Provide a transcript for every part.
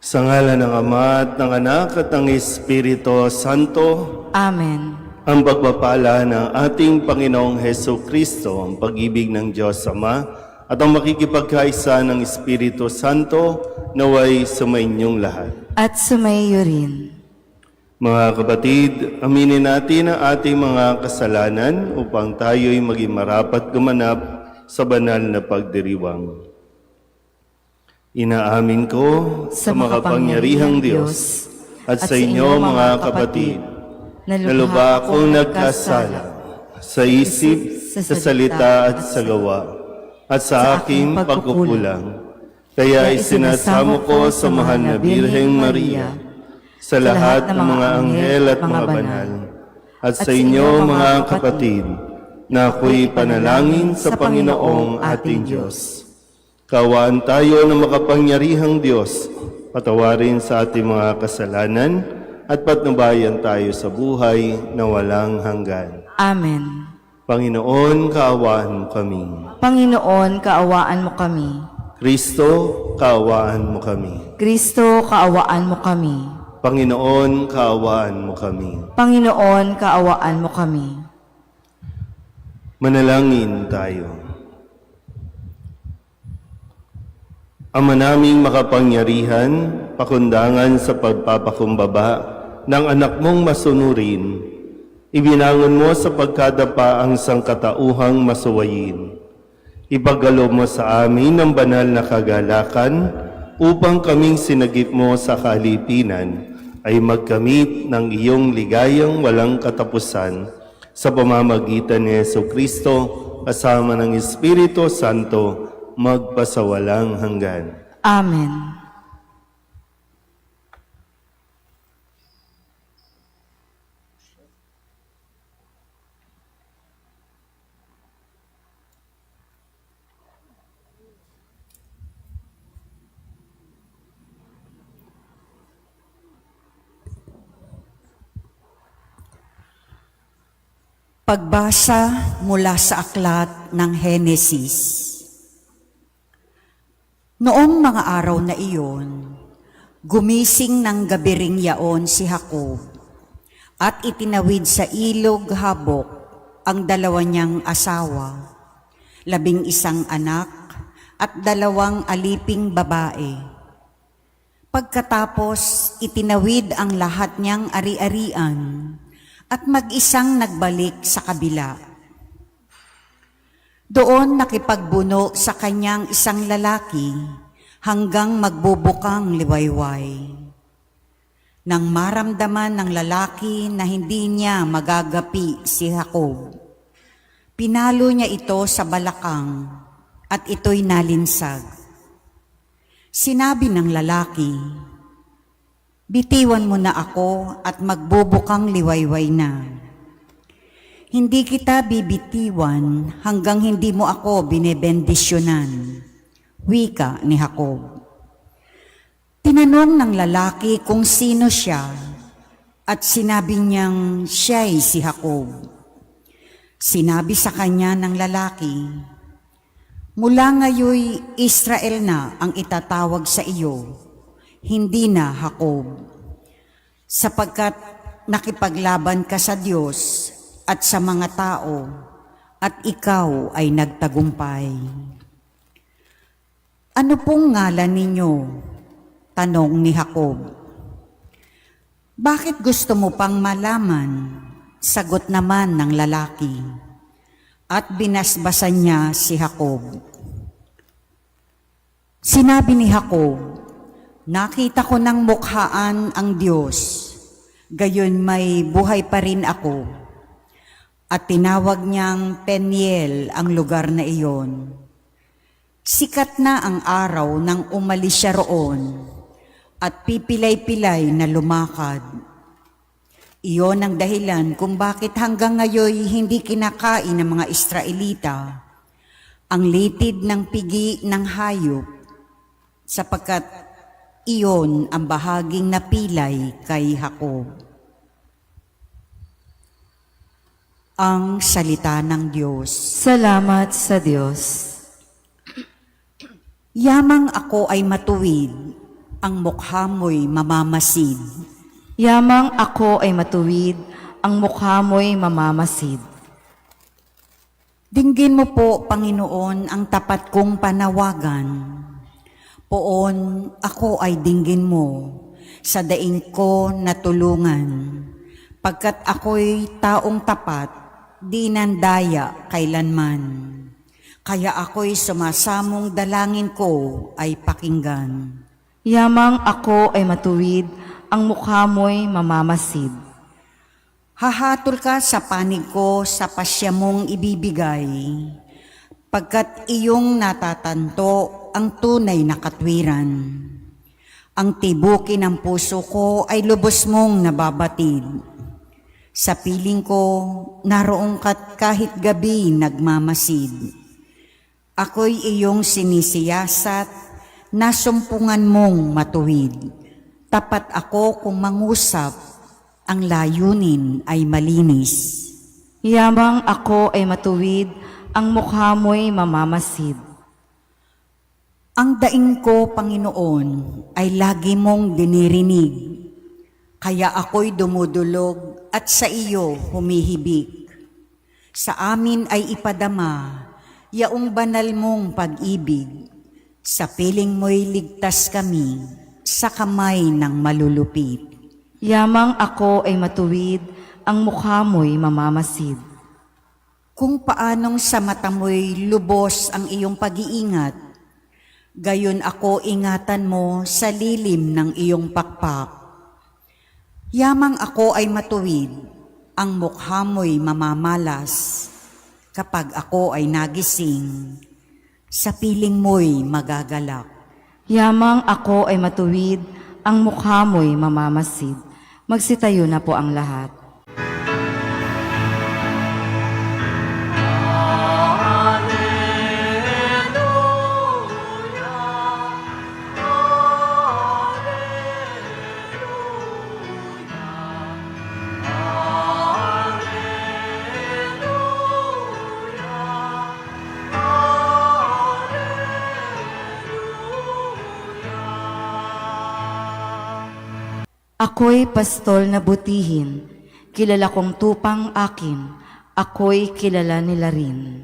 Sa ngalan ng Ama at ng Anak at ng Espiritu Santo. Amen. Ang pagpapala ng ating Panginoong Heso Kristo, ang pag-ibig ng Diyos Ama, at ang makikipagkaisa ng Espiritu Santo naway sumainyong lahat. At sumaiyo rin. Mga kapatid, aminin natin ang ating mga kasalanan upang tayo'y maging marapat gumanap sa banal na pagdiriwang. Inaamin ko sa makapangyarihang Diyos at sa inyo mga kapatid, na lubha akong nagkasala sa isip, sa salita at sa gawa, at sa aking pagkukulang. Kaya isinasamo ko sa mahal na Birheng Maria, sa lahat ng mga anghel at mga banal, at sa inyo mga kapatid, na ako'y panalangin sa Panginoong ating Diyos. Kaawaan tayo ng makapangyarihang Diyos, patawarin sa ating mga kasalanan, at patnubayan tayo sa buhay na walang hanggan. Amen. Panginoon, kaawaan mo kami. Panginoon, kaawaan mo kami. Kristo, kaawaan mo kami. Kristo, kaawaan mo kami. Panginoon, kaawaan mo kami. Panginoon, kaawaan mo kami. Manalangin tayo. Ama naming makapangyarihan, pakundangan sa pagpapakumbaba ng anak mong masunurin, ibinangon mo sa pagkadapa ang sangkatauhang masuwayin. Ipagkaloob mo sa amin ang banal na kagalakan upang kaming sinagip mo sa kalipinan ay magkamit ng iyong ligayang walang katapusan sa pamamagitan ni Jesucristo kasama ng Espiritu Santo magpasawalang hanggan. Amen. Pagbasa mula sa aklat ng Henesis. Noong mga araw na iyon, gumising ng gabiring yaon si Jacob at itinawid sa ilog Habok ang dalawa niyang asawa, 11 anak at 2 aliping babae. Pagkatapos, itinawid ang lahat niyang ari-arian at mag-isang nagbalik sa kabila. Doon nakipagbuno sa kanyang isang lalaki hanggang magbubukang liwayway. Nang maramdaman ng lalaki na hindi niya magagapi si Jacob, pinalo niya ito sa balakang at ito'y nalinsag. Sinabi ng lalaki, "Bitiwan mo na ako at magbubukang liwayway na. Hindi kita bibitiwan hanggang hindi mo ako binebendisyonan," wika ni Jacob. Tinanong ng lalaki kung sino siya at sinabi niyang siya'y si Jacob. Sinabi sa kanya ng lalaki, "Mula ngayoy Israel na ang itatawag sa iyo, hindi na Jacob, sapagkat nakipaglaban ka sa Diyos at sa mga tao, at ikaw ay nagtagumpay." "Ano pong ngalan ninyo?" tanong ni Jacob. "Bakit gusto mo pang malaman?" sagot naman ng lalaki. At binasbasan niya si Jacob. Sinabi ni Jacob, "Nakita ko ng mukhaan ang Diyos, gayon may buhay pa rin ako." At tinawag niyang Peniel ang lugar na iyon. Sikat na ang araw nang umalis siya roon at pipilay-pilay na lumakad. Iyon ang dahilan kung bakit hanggang ngayon hindi kinakain ng mga Israelita ang litid ng pigi ng hayop, sapagkat iyon ang bahaging napilay kay Jacob. Ang salita ng Diyos. Salamat sa Diyos. Yamang ako ay matuwid ang mukha mo'y mamamasid. Yamang ako ay matuwid, ang mukha mo'y mamamasid. Dinggin mo po, Panginoon, ang tapat kong panawagan. Poon, ako ay dinggin mo sa daing ko na tulungan. Pagkat ako'y taong tapat, di nandaya kailanman. Kaya ako'y sumasamong dalangin ko ay pakinggan. Yamang ako ay matuwid, ang mukha mo'y mamamasid. Hahatol ka sa panig ko sa pasya mong ibibigay, pagkat iyong natatanto ang tunay na katwiran. Ang tibuki ng puso ko ay lubos mong nababatid. Sa piling ko, naroong kat kahit gabi nagmamasid. Ako'y iyong sinisiyasat, nasumpungan mong matuwid. Tapat ako kung mangusap, ang layunin ay malinis. Yamang ako ay matuwid, ang mukha mo'y mamamasid. Ang daing ko, Panginoon, ay lagi mong dinirinig. Kaya ako'y dumudulog at sa iyo humihibik. Sa amin ay ipadama, yaong banal mong pag-ibig. Sa piling mo'y ligtas kami, sa kamay ng malulupit. Yamang ako ay matuwid, ang mukha mo'y mamamasid. Kung paanong sa mata mo'y lubos ang iyong pag-iingat, gayon ako ingatan mo sa lilim ng iyong pakpak. Yamang ako ay matuwid, ang mukha mo'y mamamalas. Kapag ako ay nagising, sa piling mo'y magagalak. Yamang ako ay matuwid, ang mukha mo'y mamamasid. Magsitayo na po ang lahat. Ako'y pastol na butihin, kilala kong tupang akin, ako'y kilala nila rin.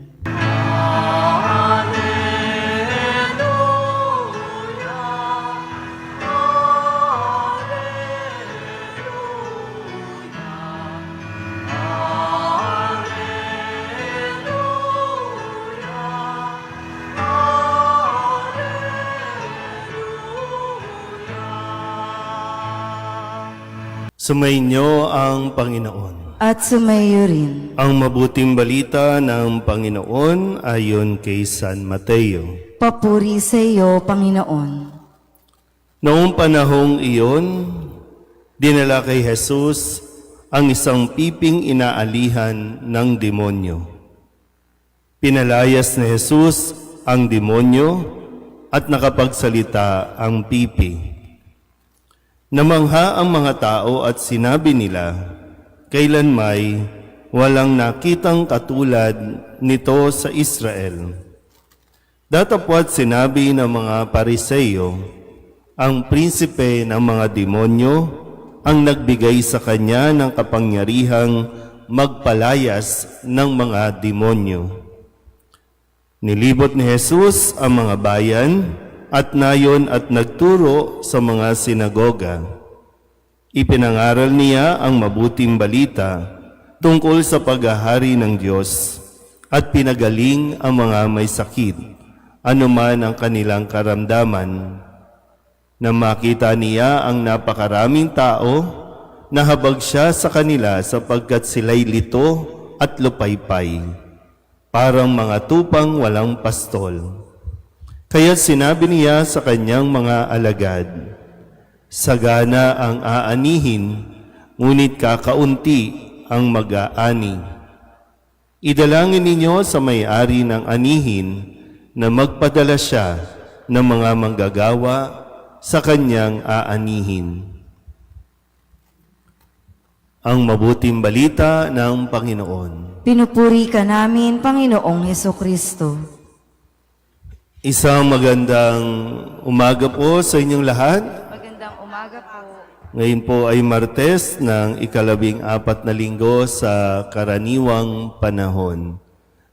Sumainyo ang Panginoon. At sumayo rin. Ang mabuting balita ng Panginoon ayon kay San Mateo. Papuri sa iyo, Panginoon. Noong panahong iyon, dinala kay Jesus ang isang piping inaalihan ng demonyo. Pinalayas ni Jesus ang demonyo at nakapagsalita ang pipi. Namangha ang mga tao at sinabi nila, kailanmay walang nakitang katulad nito sa Israel. Datapwat sinabi ng mga Pariseyo, ang prinsipe ng mga demonyo ang nagbigay sa kanya ng kapangyarihang magpalayas ng mga demonyo. Nilibot ni Jesus ang mga bayan at nayon at nagturo sa mga sinagoga. Ipinangaral niya ang mabuting balita tungkol sa paghahari ng Diyos at pinagaling ang mga may sakit, anuman ang kanilang karamdaman. Nang makita niya ang napakaraming tao, nahabag siya sa kanila sapagkat sila'y lito at lupaypay, parang mga tupang walang pastol. Kaya sinabi niya sa kanyang mga alagad, sagana ang aanihin, ngunit kakaunti ang mag-aani. Idalangin ninyo sa may-ari ng anihin na magpadala siya ng mga manggagawa sa kanyang aanihin. Ang mabuting balita ng Panginoon. Pinupuri ka namin, Panginoong Hesukristo. Isang magandang umaga po sa inyong lahat. Ngayon po ay Martes ng ika-14 na linggo sa karaniwang panahon.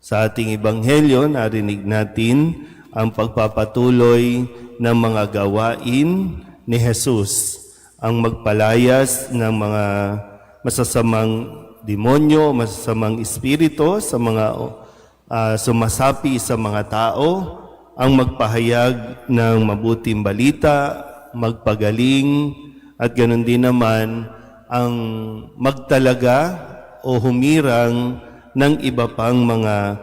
Sa ating Ebanghelyo, narinig natin ang pagpapatuloy ng mga gawain ni Jesus, ang magpalayas ng mga masasamang demonyo, masasamang espiritu sa mga sumasapi sa mga tao, ang magpahayag ng mabuting balita, magpagaling, at ganoon din naman ang magtalaga o humirang ng iba pang mga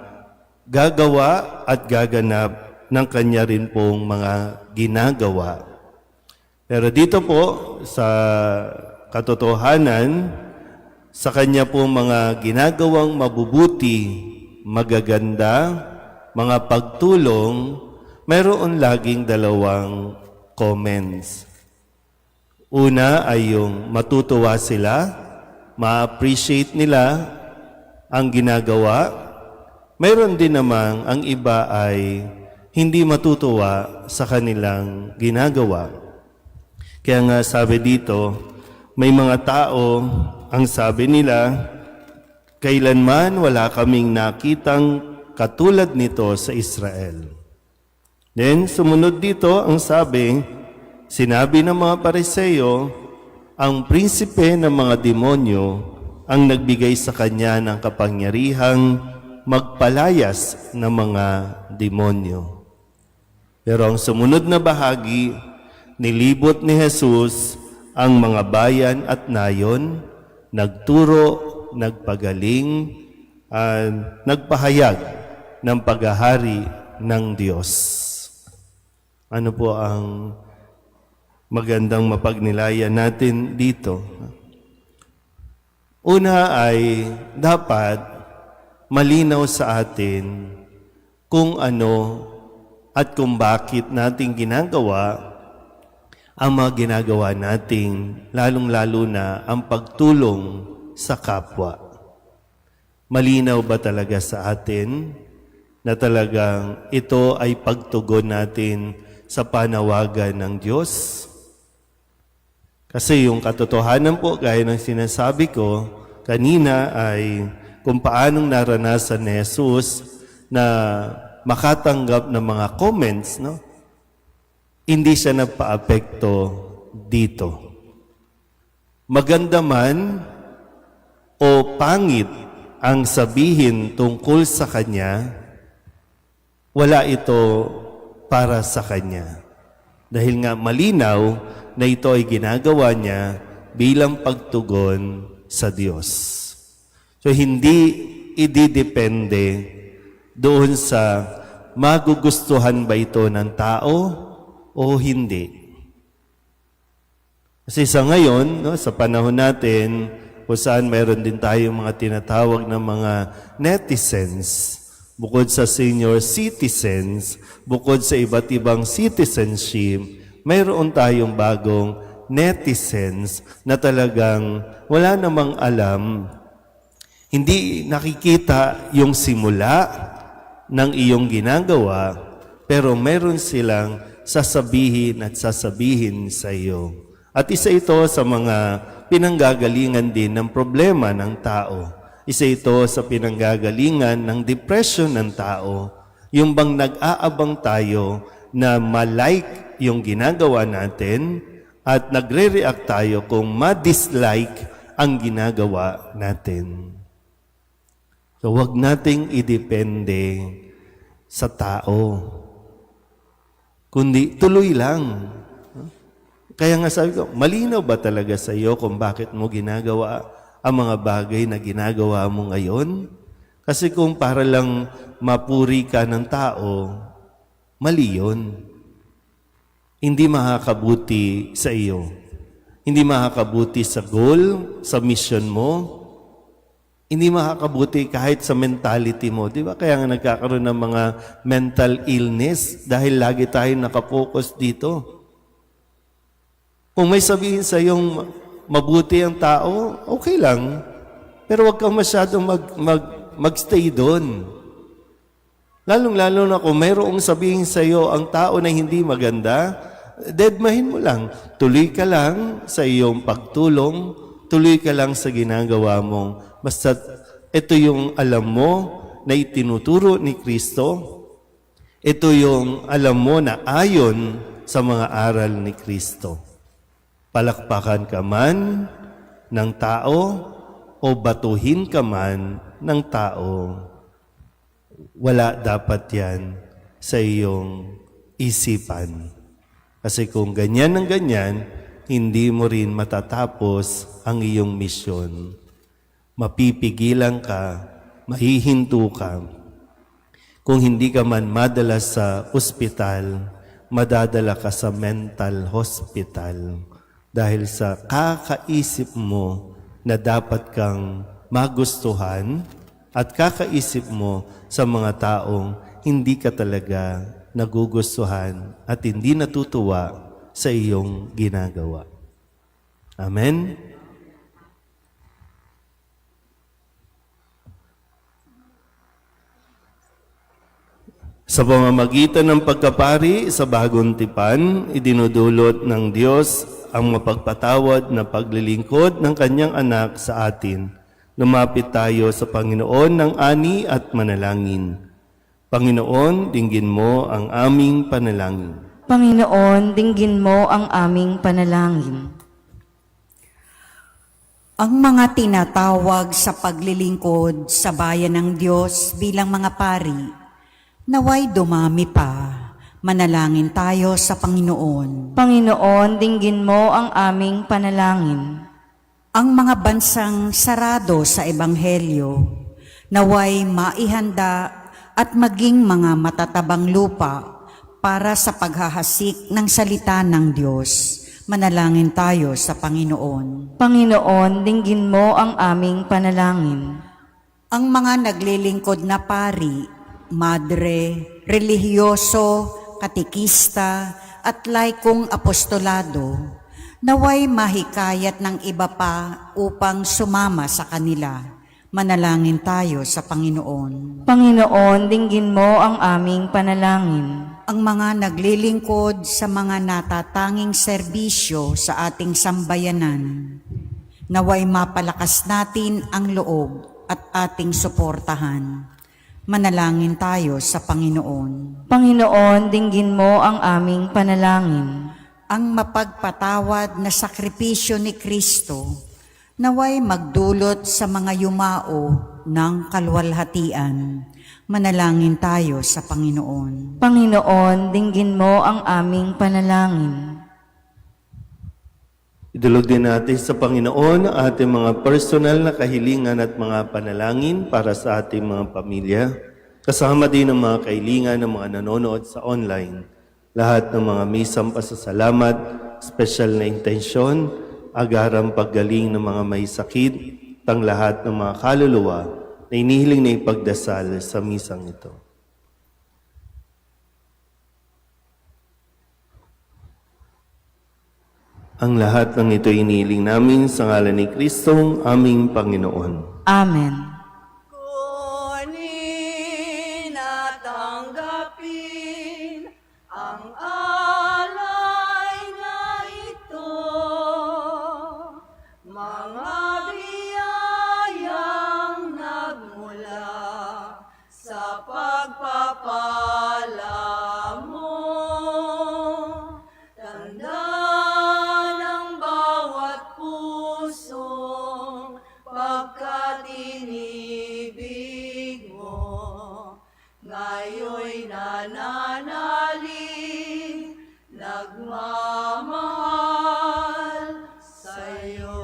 gagawa at gaganap ng kanya rin pong mga ginagawa. Pero dito po sa katotohanan, sa kanya pong mga ginagawang mabubuti, magaganda, mga pagtulong, mayroon laging dalawang comments. Una ay yung matutuwa sila, ma-appreciate nila ang ginagawa. Mayroon din namang ang iba ay hindi matutuwa sa kanilang ginagawa. Kaya nga sabi dito, may mga tao, ang sabi nila, kailanman wala kaming nakitang katulad nito sa Israel. Then sumunod dito ang sinabi ng mga Pariseo, ang prinsipe ng mga demonyo ang nagbigay sa kanya ng kapangyarihang magpalayas ng mga demonyo. Pero ang sumunod na bahagi, nilibot ni Jesus ang mga bayan at nayon, nagturo, nagpagaling, nagpahayag ng paghahari ng Diyos. Ano po ang magandang mapagnilayan natin dito? Una ay dapat malinaw sa atin kung ano at kung bakit natin ginagawa ang mga ginagawa nating lalong-lalo na ang pagtulong sa kapwa. Malinaw ba talaga sa atin na talagang ito ay pagtugon natin sa panawagan ng Diyos? Kasi yung katotohanan po, gaya ng sinasabi ko kanina, ay kung paanong naranasan ni Jesus na makatanggap ng mga comments, no? Hindi siya nagpa-apekto dito. Maganda man o pangit ang sabihin tungkol sa Kanya, wala ito para sa Kanya. Dahil nga malinaw na ito ay ginagawa niya bilang pagtugon sa Diyos. So hindi ididepende doon sa magugustuhan ba ito ng tao o hindi. Kasi sa ngayon, no, sa panahon natin, kung saan mayroon din tayong mga tinatawag na mga netizens, bukod sa senior citizens, bukod sa iba't ibang citizenship, mayroon tayong bagong netizens na talagang wala namang alam, hindi nakikita yung simula ng iyong ginagawa, pero meron silang sasabihin at sasabihin sa iyo. At isa ito sa mga pinanggagalingan din ng problema ng tao. Isa ito sa pinanggagalingan ng depression ng tao. Yung bang nag-aabang tayo na ma-like yung ginagawa natin at nagre-react tayo kung ma-dislike ang ginagawa natin. So wag nating idepende sa tao, kundi tuloy lang. Kaya nga sabi ko, malinaw ba talaga sa iyo kung bakit mo ginagawa ang mga bagay na ginagawa mo ngayon? Kasi kung para lang mapuri ka ng tao, mali yun. Hindi makakabuti sa iyo. Hindi makakabuti sa goal, sa mission mo. Hindi makakabuti kahit sa mentality mo. Di ba? Kaya nga nagkakaroon ng mga mental illness dahil lagi tayong nakapokus dito. Kung may sabihin sa iyong mabuti ang tao, okay lang. Pero huwag kang masyadong magstay doon. Lalong-lalo na kung mayroong sabihin sa iyo ang tao na hindi maganda, Deadmahin mo lang. Tuloy ka lang sa iyong pagtulong, tuloy ka lang sa ginagawa mo. Basta ito yung alam mo na itinuturo ni Kristo. Ito yung alam mo na ayon sa mga aral ni Kristo. Palakpakan ka man ng tao o batuhin ka man ng tao, wala dapat yan sa iyong isipan. Kasi kung ganyan ng ganyan, hindi mo rin matatapos ang iyong misyon. Mapipigilan ka, mahihinto ka. Kung hindi ka man madala sa ospital, madadala ka sa mental hospital dahil sa kakaisip mo na dapat kang magustuhan at kakaisip mo sa mga taong hindi ka talaga nagugustuhan at hindi natutuwa sa iyong ginagawa. Amen? Sa pamamagitan ng pagkapari sa bagong tipan, idinudulot ng Diyos ang mapagpatawad na paglilingkod ng Kanyang anak sa atin. Lumapit tayo sa Panginoon ng ani at manalangin. Panginoon, dinggin mo ang aming panalangin. Panginoon, dinggin mo ang aming panalangin. Ang mga tinatawag sa paglilingkod sa bayan ng Diyos bilang mga pari, naway dumami pa. Manalangin tayo sa Panginoon. Panginoon, dinggin mo ang aming panalangin. Ang mga bansang sarado sa Ebanghelyo, naway maihanda at maging mga matatabang lupa para sa paghahasik ng salita ng Diyos. Manalangin tayo sa Panginoon. Panginoon, dinggin mo ang aming panalangin. Ang mga naglilingkod na pari, madre, relihiyoso, katikista, at laikong apostolado, naway mahikayat ng iba pa upang sumama sa kanila. Manalangin tayo sa Panginoon. Panginoon, dinggin mo ang aming panalangin. Ang mga naglilingkod sa mga natatanging serbisyo sa ating sambayanan, naway mapalakas natin ang loob at ating suportahan. Manalangin tayo sa Panginoon. Panginoon, dinggin mo ang aming panalangin. Ang mapagpatawad na sakripisyo ni Kristo, naway magdulot sa mga yumao ng kaluwalhatian. Manalangin tayo sa Panginoon. Panginoon, dinggin mo ang aming panalangin. Idulog din natin sa Panginoon ang ating mga personal na kahilingan at mga panalangin para sa ating mga pamilya. Kasama din ang mga kahilingan ng mga nanonood sa online. Lahat ng mga misang pasasalamat, special na intensyon, agarang paggaling ng mga may sakit, tang lahat ng mga kaluluwa na inihiling na ipagdasal sa misang ito. Ang lahat ng ito inihiling namin sa ngalan ni Kristong aming Panginoon. Amen. Kunin at tanggapin ang alay na ito, mga biyayang nagmula sa pagpapala mo. Tanda ng bawat pusong pagkat inibig mo, ngayon'y nananalig, nagmamahal sa'yo.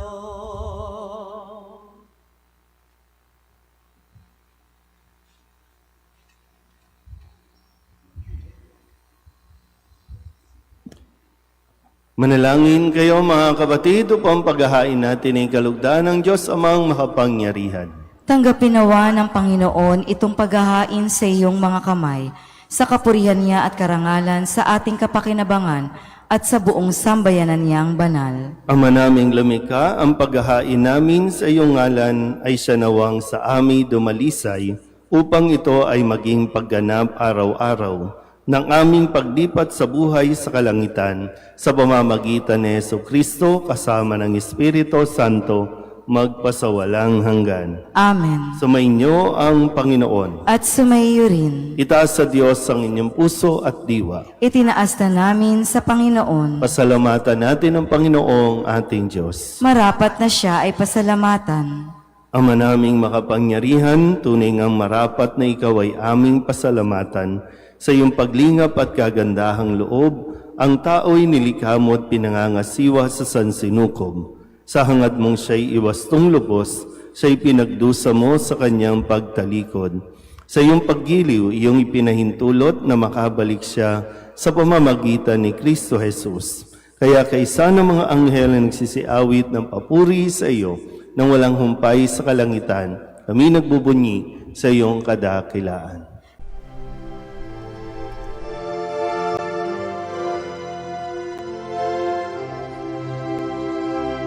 Manalangin kayo mga kapatid upang paghahain natin ang kalugdan ng Diyos amang makapangyarihan. Tanggapin nawa ng Panginoon itong paghahain sa iyong mga kamay, sa kapurihan niya at karangalan sa ating kapakinabangan at sa buong sambayanan niyang banal. Ama naming lumikha, ang paghahain namin sa iyong ngalan ay siya nawang sa amin dumalisay upang ito ay maging pagganap araw-araw ng aming paglipat sa buhay sa kalangitan sa pamamagitan ni Jesucristo kasama ng Espiritu Santo magpasawalang hanggan. Amen. Sumainyo ang Panginoon. At sumaiyo rin. Itaas sa Diyos ang inyong puso at diwa. Itinaas na namin sa Panginoon. Pasalamatan natin ang Panginoong ating Diyos. Marapat na siya ay pasalamatan. Ama naming makapangyarihan, tunay ngang marapat na ikaw ay aming pasalamatan. Sa iyong paglingap at kagandahang loob, ang tao'y nilikha mo at pinangangasiwa sa sansinukob. Sa hangad mong siya'y iwastong lubos, siya'y pinagdusa mo sa kanyang pagtalikod. Sa iyong paggiliw, iyong ipinahintulot na makabalik siya sa pamamagitan ni Kristo Jesus. Kaya kaisa ng mga anghel na nagsisiawit ng papuri sa iyo nang walang humpay sa kalangitan, kami nagbubunyi sa iyong kadakilaan.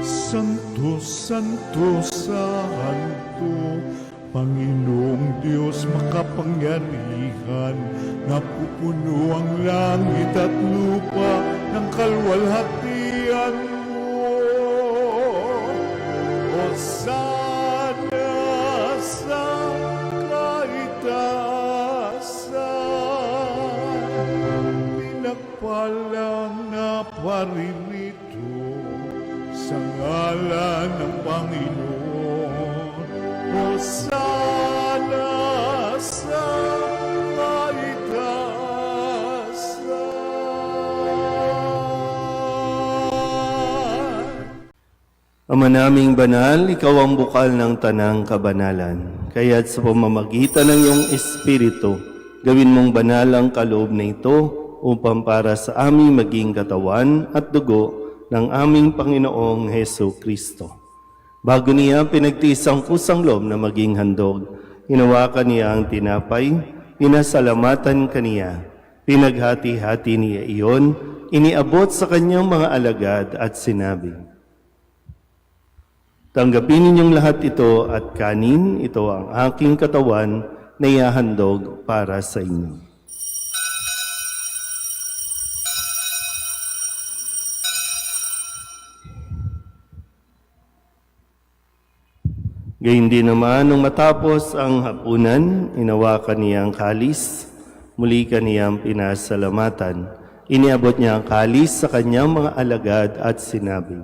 Santo, Santo, Santo, Panginoong Diyos makapangyarihan, napupuno ang langit at lupa ng kalwalhatian mo. Hosana sa kaitaasan, pinagpalang na paririto sa ngalan ng Panginoon. Hosana sa kaitaasan. Ama naming banal, ikaw ang bukal ng tanang kabanalan. Kaya't sa pamamagitan ng iyong Espiritu, gawin mong banal ang kaloob na ito upang para sa aming maging katawan at dugo ng aming Panginoong Heso Kristo. Bago niya pinagtiis ang kusang loob na maging handog, hinawakan niya ang tinapay, pinasalamatan kaniya, pinaghati-hati niya iyon, iniabot sa kanyang mga alagad at sinabi, "Tanggapin ninyong lahat ito at kanin, ito ang aking katawan na ihahandog para sa inyo." Gayun din naman, nung matapos ang hapunan, inawakan niya ang kalis, muli kaniyang pinasalamatan. Iniabot niya ang kalis sa kanyang mga alagad at sinabi,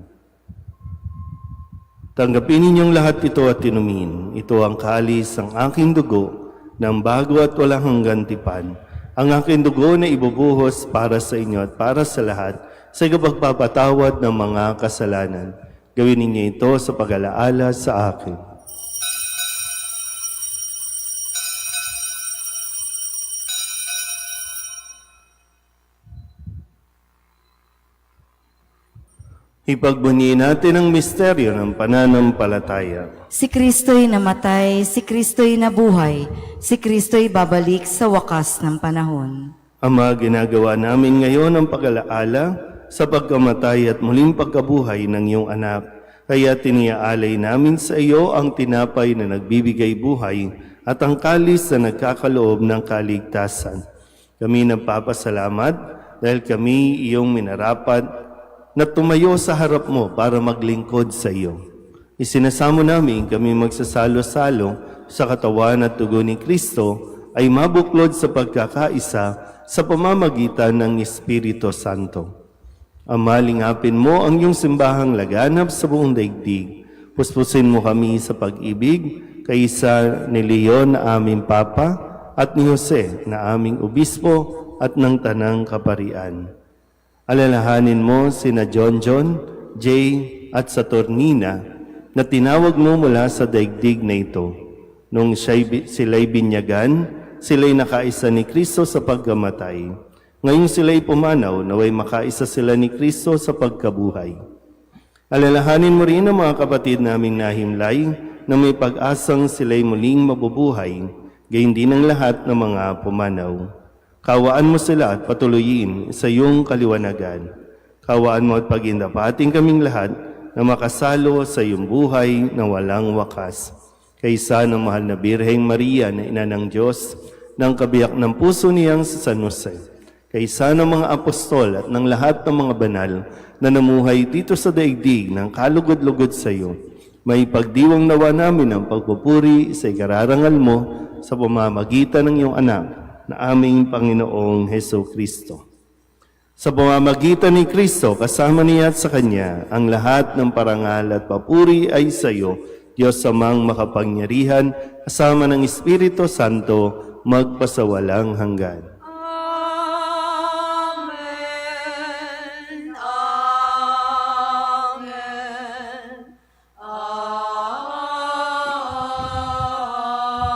"Tanggapin ninyong lahat ito at inumin. Ito ang kalis ng aking dugo, ng bago at walang hanggang tipan. Ang aking dugo na ibubuhos para sa inyo at para sa lahat, sa ikapagpapatawad ng mga kasalanan. Gawin ninyo ito sa pag-alaala sa akin." Ipagbunyi natin ang misteryo ng pananampalataya. Si Kristo'y namatay, si Kristo'y nabuhay, si Kristo'y babalik sa wakas ng panahon. Ama, ginagawa namin ngayon ang pag-alaala sa pagkamatay at muling pagkabuhay ng iyong anak. Kaya tiniaalay namin sa iyo ang tinapay na nagbibigay buhay at ang kalis na nagkakaloob ng kaligtasan. Kami nagpapasalamat dahil kami iyong minarapat na tumayo sa harap mo para maglingkod sa iyo. Isinasamo namin kami magsasalo-salo sa katawan at dugo ni Kristo ay mabuklod sa pagkakaisa sa pamamagitan ng Espiritu Santo. Ama, lingapin mo ang iyong simbahang laganap sa buong daigdig. Puspusin mo kami sa pag-ibig, kaisa ni Leon na aming Papa at ni Jose na aming Obispo at ng Tanang Kaparian. Alalahanin mo sina John, Jay at Saturnina na tinawag mo mula sa daigdig na ito. Nung sila'y binyagan, sila'y nakaisa ni Kristo sa pagkamatay. Ngayon sila'y pumanaw, naway makaisa sila ni Kristo sa pagkabuhay. Alalahanin mo rin ang mga kapatid naming nahimlay na may pag-asang sila'y muling mabubuhay, gayon din ang lahat ng mga pumanaw. Kawaan mo sila at patuloyin sa iyong kaliwanagan. Kawaan mo at pagindapating kaming lahat na makasalo sa iyong buhay na walang wakas. Kaysa ng mahal na Birheng Maria na ina ng Diyos, ng kabiyak ng puso niyang sa San Jose, kaysa ng mga apostol at ng lahat ng mga banal na namuhay dito sa daigdig ng kalugod-lugod sa iyo. May pagdiwang nawa namin ang pagpupuri sa ikararangal mo sa pamamagitan ng iyong anak na aming Panginoong Heso Kristo. Sa pamamagitan ni Kristo, kasama niya at sa Kanya, ang lahat ng parangal at papuri ay sa iyo, Diyos Amang makapangyarihan, kasama ng Espiritu Santo, magpasawalang hanggan. Amen. Amen.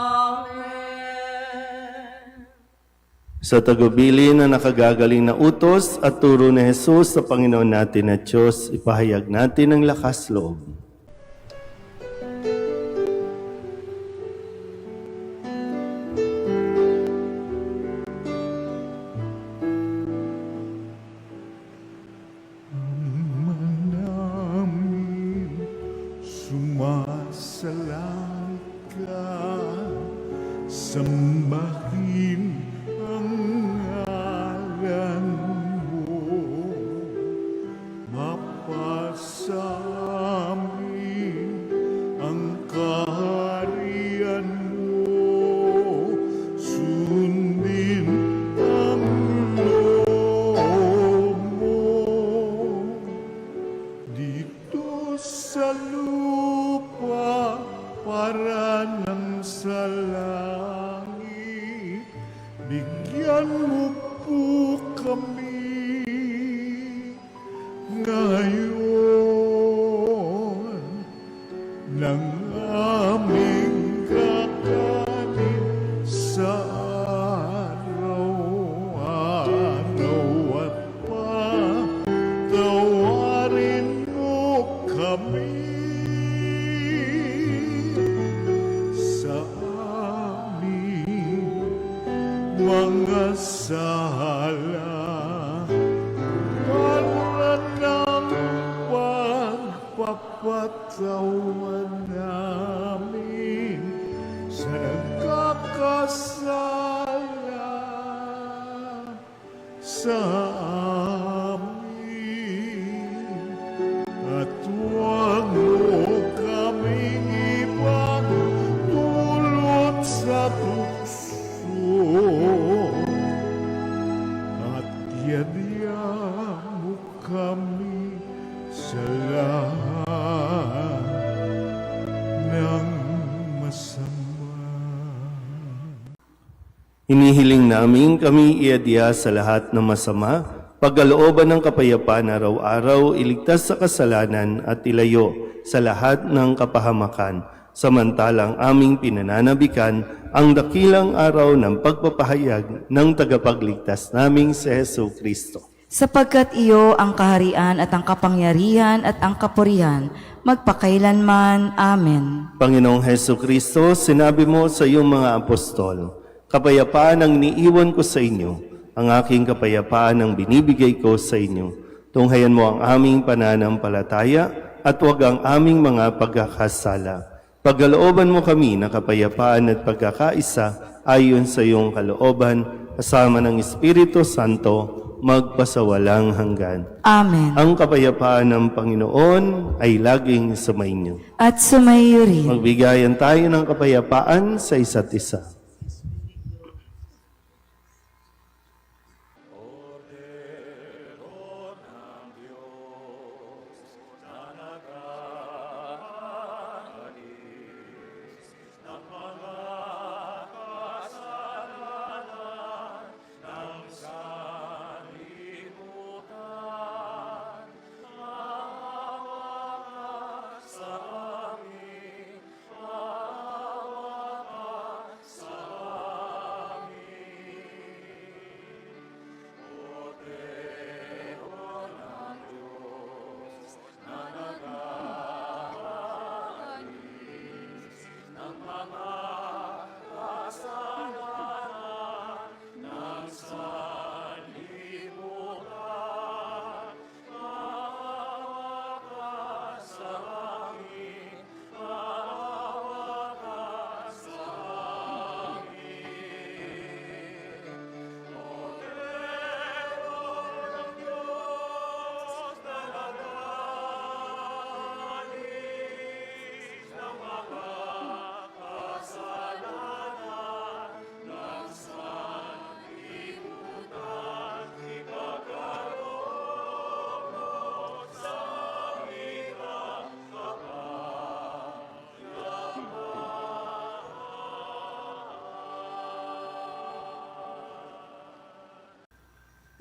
Amen. Sa tagubilin na nakagagaling na utos at turo ni Jesus sa Panginoon natin at Diyos, ipahayag natin ang lakas loob. namin sumasalang ka, sambahin ang ngalan mo, mapasamin ang kaharian mo, sundin ang loob mo. Dito sa lupa para ng sa langit, bigyan mo po kami ngayon ng aming kakanin sa araw-araw at patawarin mo kami sa aming mga sala para ng pagpapatawa namin sa nagkakasala sa amin. At huwag mo kaming ipagdulot sa tukso, at yadya mo kami sa lahat ng masama. Hinihiling namin kami iadya sa lahat ng masama, pagkalooban ng kapayapaan araw-araw, iligtas sa kasalanan at ilayo sa lahat ng kapahamakan, samantalang aming pinananabikan ang dakilang araw ng pagpapahayag ng tagapagligtas naming si Heso Kristo. Sapagkat iyo ang kaharian at ang kapangyarihan at ang kapurihan, magpakailanman. Amen. Panginoong Heso Kristo, sinabi mo sa iyong mga apostol, kapayapaan ang niiwan ko sa inyo, ang aking kapayapaan ang binibigay ko sa inyo. Tunghayan mo ang aming pananampalataya at huwag ang aming mga pagkakasala. Pagkalooban mo kami na kapayapaan at pagkakaisa ayon sa iyong kalooban, kasama ng Espiritu Santo, magpasawalang hanggan. Amen. Ang kapayapaan ng Panginoon ay laging sumainyo. At sumayo rin. Magbigayan tayo ng kapayapaan sa isa't isa.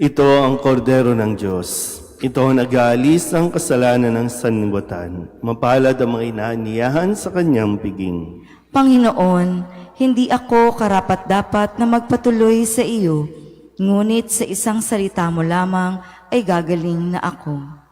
Ito ang kordero ng Diyos. Ito ang nag-aalis ng kasalanan ng sanlibutan. Mapalad ang mga inaaniyahan sa kanyang piging. Panginoon, hindi ako karapat-dapat na magpatuloy sa iyo, ngunit sa isang salita mo lamang ay gagaling na ako.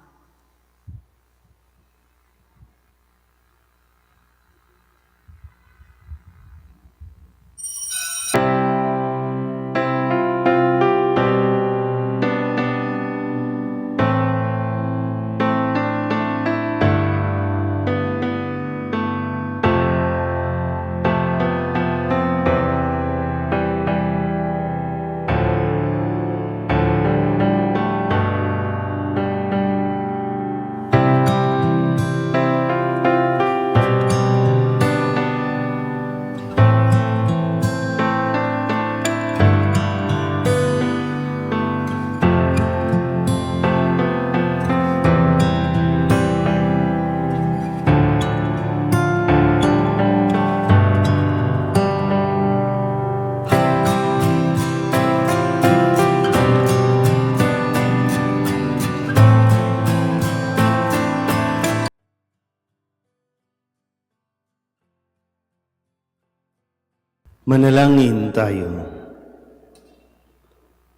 Manalangin tayo.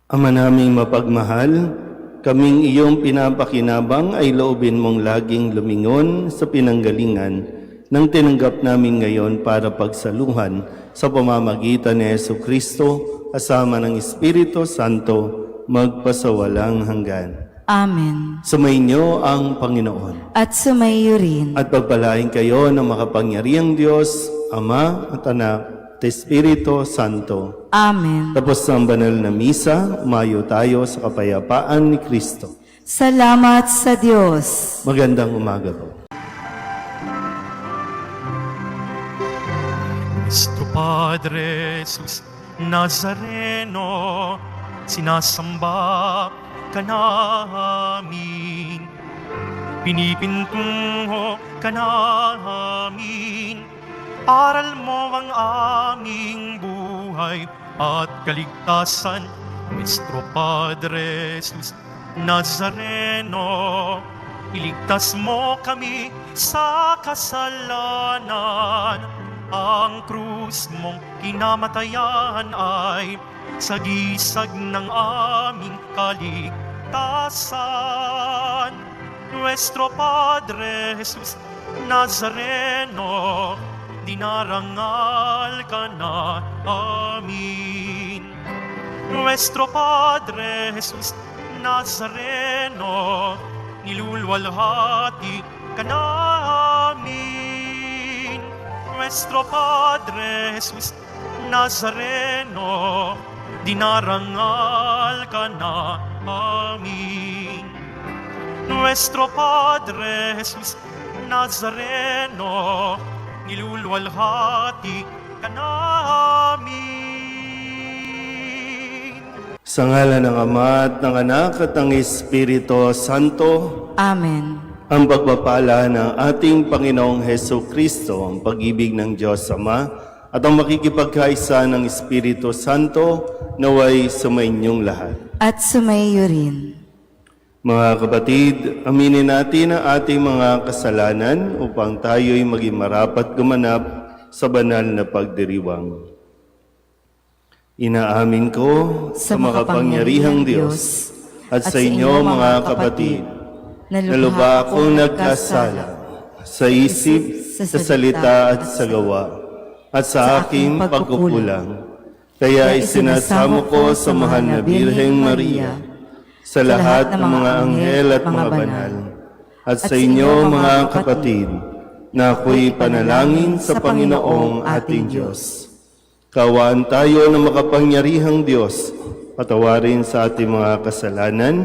Ama naming mapagmahal, kaming iyong pinapakinabang ay loobin mong laging lumingon sa pinanggalingan ng tinanggap namin ngayon para pagsaluhan sa pamamagitan ni Jesucristo kasama ng Espiritu Santo magpasawalang hanggan. Amen. Sumainyo ang Panginoon. At sumayo rin. At pagpalain kayo ng makapangyarihang Diyos, Ama at Anak, at Espiritu Santo. Amen. Tapos ng banal na misa, umayo tayo sa kapayapaan ni Kristo. Salamat sa Diyos. Magandang umaga po. Nuestro Padre Jesus Nazareno, sinasamba ka namin, pinipintungo ka namin, aral mo ang aming buhay at kaligtasan. Nuestro Padre Jesus Nazareno, iligtas mo kami sa kasalanan. Ang krus mong kinamatayan ay sagisag ng aming kaligtasan. Nuestro Padre Jesus Nazareno, dinarangal ka na amin. Nuestro Padre Jesus Nazareno, nilulwalhati ka namin. Nuestro Padre Jesus Nazareno, dinarangal ka na amin. Nuestro Padre Jesus Nazareno, nilulwalhati ka namin. Sa ngalan ng Ama at ng Anak at ng Espiritu Santo, Amen. ang pagpapala ng ating Panginoong Heso Kristo, ang pag-ibig ng Diyos Ama, at ang makikipagkaisa ng Espiritu Santo naway sumainyong lahat. At sumayo rin. Mga kapatid, aminin natin ang ating mga kasalanan upang tayo'y maging marapat gumanap sa banal na pagdiriwang. Inaamin ko sa makapangyarihang Diyos at sa inyo mga kapatid, na lubha akong nagkasala sa isip, sa salita at sa gawa, at sa aking pagkukulang. Kaya isinasamo ko sa mahal na Birheng Maria, sa lahat ng mga anghel at mga banal, at sa inyo mga kapatid, na ako'y panalangin sa Panginoong ating Diyos. Kawaan tayo ng makapangyarihang Diyos, patawarin sa ating mga kasalanan,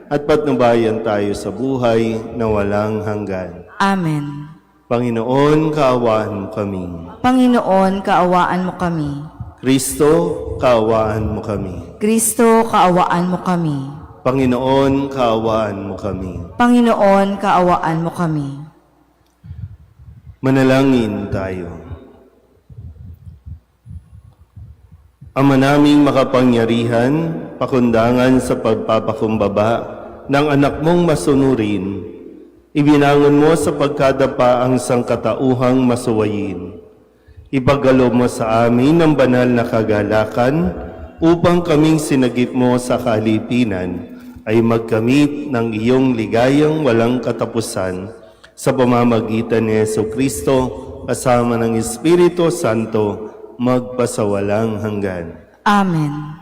at patnubayan tayo sa buhay na walang hanggan. Amen. Panginoon, kaawaan mo kami. Panginoon, kaawaan mo kami. Kristo, kaawaan mo kami. Kristo, kaawaan mo kami. Panginoon, kaawaan mo kami. Panginoon, kaawaan mo kami. Manalangin tayo. Ama naming makapangyarihan, pakundangan sa pagpapakumbaba ng anak mong masunurin, ibinangon mo sa pagkadapa ang sangkatauhang masuwayin. Ipagkaloob mo sa amin ng banal na kagalakan upang kaming sinagip mo sa kalipinan ay magkamit ng iyong ligayang walang katapusan sa pamamagitan ni Jesucristo kasama ng Espiritu Santo magpasawalang hanggan. Amen.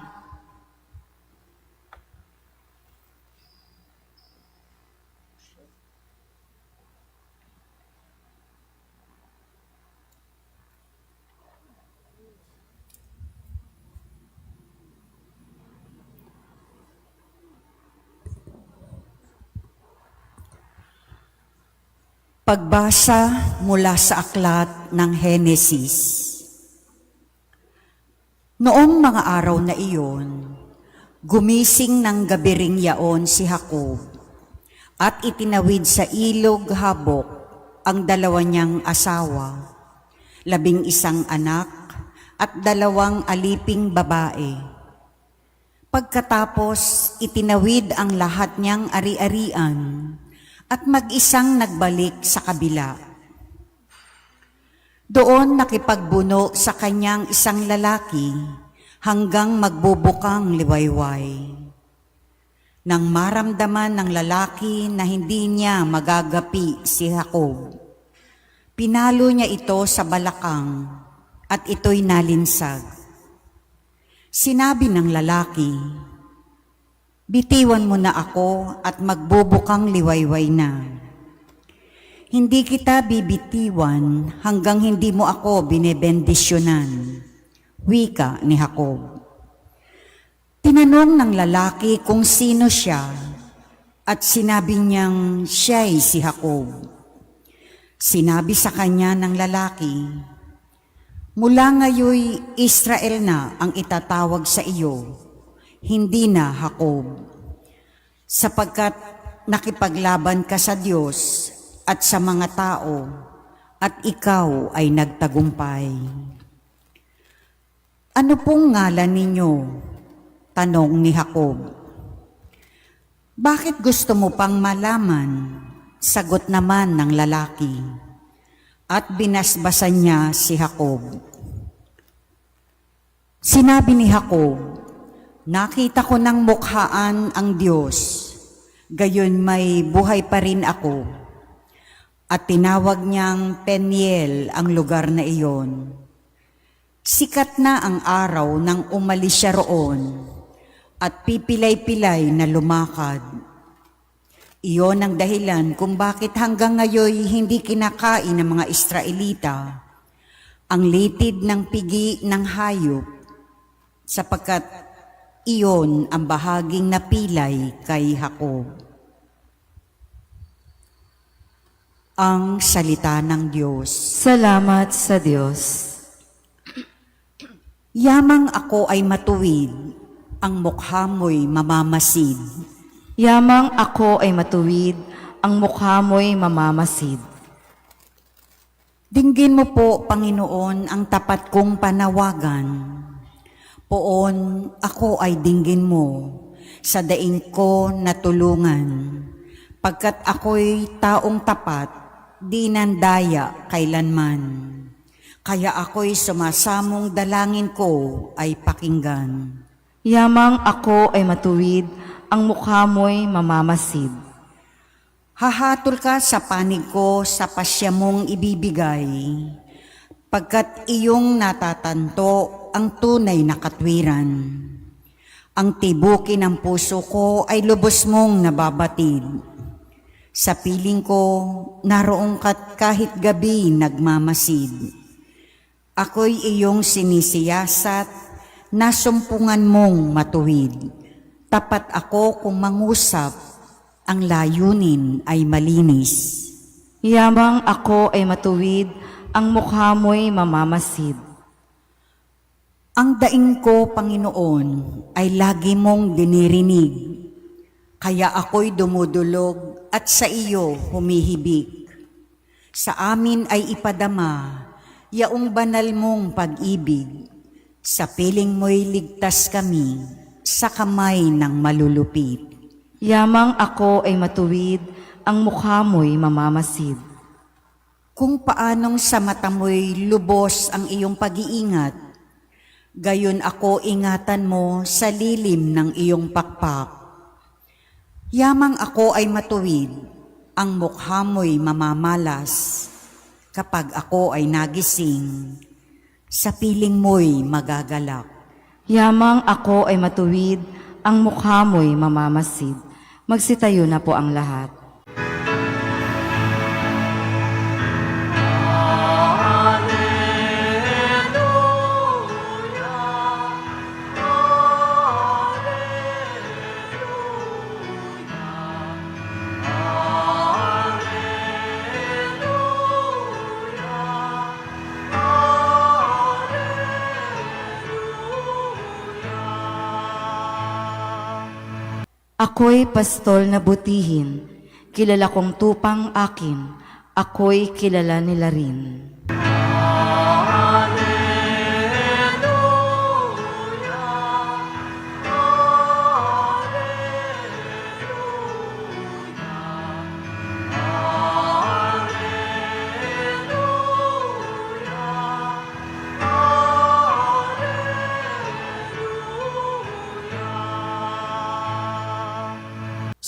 Pagbasa mula sa aklat ng Henesis. Noong mga araw na iyon, gumising ng gabiring yaon si Jacob at itinawid sa ilog Habok ang dalawa niyang asawa, 11 anak at 2 aliping babae. Pagkatapos itinawid ang lahat niyang ari-arian at mag-isang nagbalik sa kabila. Doon nakipagbuno sa kanyang isang lalaki hanggang magbubukang liwayway. Nang maramdaman ng lalaki na hindi niya magagapi si Jacob, pinalo niya ito sa balakang at ito'y nalinsag. Sinabi ng lalaki, "Bitiwan mo na ako at magbubukang liwayway na. Hindi kita bibitiwan hanggang hindi mo ako binebendisyonan." Wika ni Jacob. Tinanong ng lalaki kung sino siya at sinabi niyang siya'y si Jacob. Sinabi sa kanya ng lalaki, "Mula ngayoy Israel na ang itatawag sa iyo, hindi na Jacob, sapagkat nakipaglaban ka sa Diyos at sa mga tao, at ikaw ay nagtagumpay." "Ano pong ngalan ninyo?" tanong ni Jacob. "Bakit gusto mo pang malaman?" sagot naman ng lalaki, at binasbasan niya si Jacob. Sinabi ni Jacob, "Nakita ko ng mukhaan ang Diyos, gayon may buhay pa rin ako." At tinawag niyang Peniel ang lugar na iyon. Sikat na ang araw nang umalis siya roon at pipilay-pilay na lumakad. Iyon ang dahilan kung bakit hanggang ngayon hindi kinakain ng mga Israelita ang litid ng pigi ng hayop, sapagkat iyon ang bahaging napilay kay Jacob. Ang salita ng Diyos. Salamat sa Diyos. Yamang ako ay matuwid, ang mukha mo'y mamamasid. Yamang ako ay matuwid, ang mukha mo'y mamamasid. Dinggin mo po, Panginoon, ang tapat kong panawagan. Poon, ako ay dinggin mo, sa daing ko natulungan. Pagkat ako'y taong tapat, di nandaya kailanman. Kaya ako'y sumasamong dalangin ko ay pakinggan. Yamang ako ay matuwid, ang mukha mo'y mamamasid. Hahatol ka sa panig ko sa pasya mong ibibigay, pagkat iyong natatanto ang tunay na katwiran. Ang tibuki ng puso ko ay lubos mong nababatid. Sa piling ko, naroong kat kahit gabi nagmamasid. Ako'y iyong sinisiyasat, nasumpungan mong matuwid. Tapat ako kung mangusap, ang layunin ay malinis. Yamang ako ay matuwid, ang mukha mo'y mamamasid. Ang daing ko, Panginoon, ay lagi mong dinirinig. Kaya ako'y dumudulog at sa iyo humihibik. Sa amin ay ipadama, yaong banal mong pag-ibig. Sa piling mo'y ligtas kami sa kamay ng malulupit. Yamang ako ay matuwid, ang mukha mo'y mamamasid. Kung paanong sa mata mo'y lubos ang iyong pag-iingat, gayon ako ingatan mo sa lilim ng iyong pakpak. Yamang ako ay matuwid, ang mukha mo'y mamamalas. Kapag ako ay nagising, sa piling mo'y magagalak. Yamang ako ay matuwid, ang mukha mo'y mamamasid. Magsitayo na po ang lahat. Ako'y pastol na butihin, kilala kong tupang akin, ako'y kilala nila rin.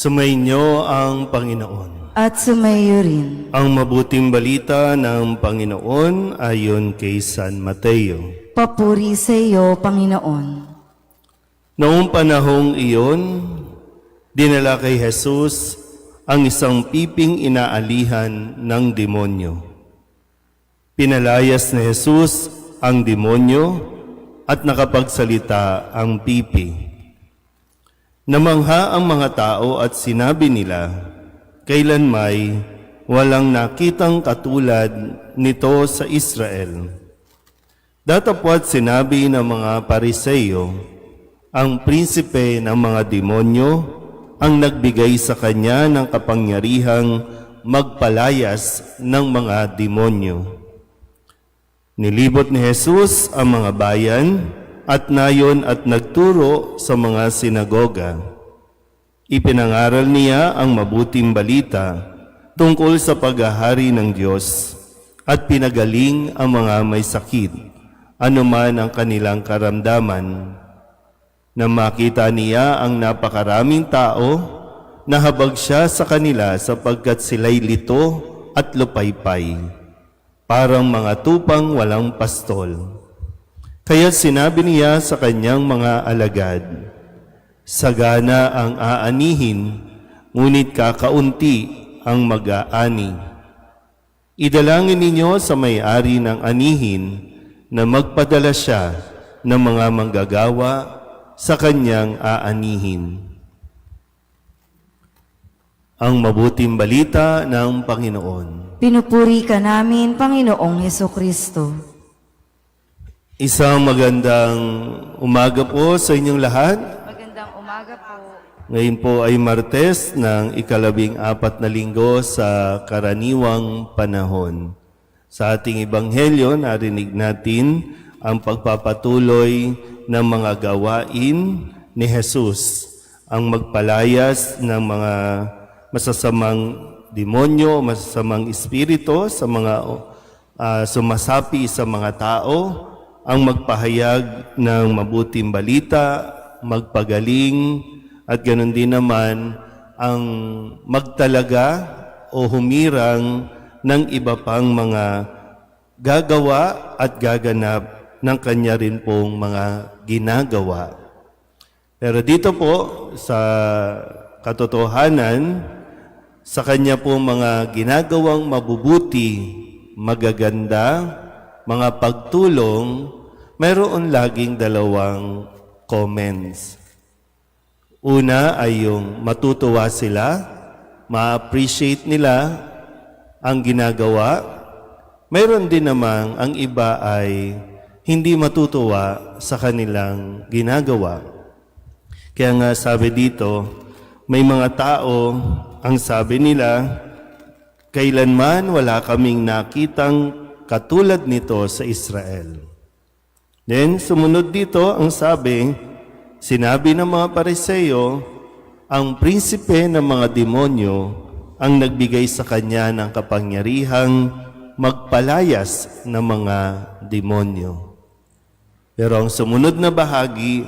Sumainyo ang Panginoon. At sumayo rin. Ang mabuting balita ng Panginoon ayon kay San Mateo. Papuri sa iyo, Panginoon. Noong panahong iyon, dinala kay Jesus ang isang piping inaalihan ng demonyo. Pinalayas ni Jesus ang demonyo at nakapagsalita ang pipi. Namangha ang mga tao at sinabi nila, kailanmay walang nakitang katulad nito sa Israel. Datapwat sinabi ng mga Pariseyo, ang prinsipe ng mga demonyo ang nagbigay sa kanya ng kapangyarihang magpalayas ng mga demonyo. Nilibot ni Jesus ang mga bayan at nayon at nagturo sa mga sinagoga. Ipinangaral niya ang mabuting balita tungkol sa paghahari ng Diyos at pinagaling ang mga may sakit, anuman ang kanilang karamdaman. Nang makita niya ang napakaraming tao, nahabag siya sa kanila sapagkat sila'y lito at lupaypay, parang mga tupang walang pastol. Kaya sinabi niya sa kanyang mga alagad, sagana ang aanihin, ngunit kakaunti ang mag-aani. Idalangin ninyo sa may-ari ng anihin na magpadala siya ng mga manggagawa sa kanyang aanihin. Ang mabuting balita ng Panginoon. Pinupuri ka namin, Panginoong Hesukristo. Isang magandang umaga po sa inyong lahat. Magandang umaga po. Ngayon po ay Martes ng 14 na linggo sa karaniwang panahon. Sa ating Ebanghelyo, narinig natin ang pagpapatuloy ng mga gawain ni Jesus, ang magpalayas ng mga masasamang demonyo, masasamang espiritu sa mga sumasapi sa mga tao, ang magpahayag ng mabuting balita, magpagaling, at ganoon din naman ang magtalaga o humirang ng iba pang mga gagawa at gaganap ng kanya rin pong mga ginagawa. Pero dito po sa katotohanan, sa kanya pong mga ginagawang mabubuti, magaganda, mga pagtulong, mayroon laging dalawang comments. Una ay yung matutuwa sila, ma-appreciate nila ang ginagawa. Mayroon din namang ang iba ay hindi matutuwa sa kanilang ginagawa. Kaya nga sabi dito, may mga tao, ang sabi nila, kailanman wala kaming nakitang katulad nito sa Israel. Then, sumunod dito, ang sabi, sinabi ng mga Pariseo, ang prinsipe ng mga demonyo ang nagbigay sa kanya ng kapangyarihang magpalayas ng mga demonyo. Pero ang sumunod na bahagi,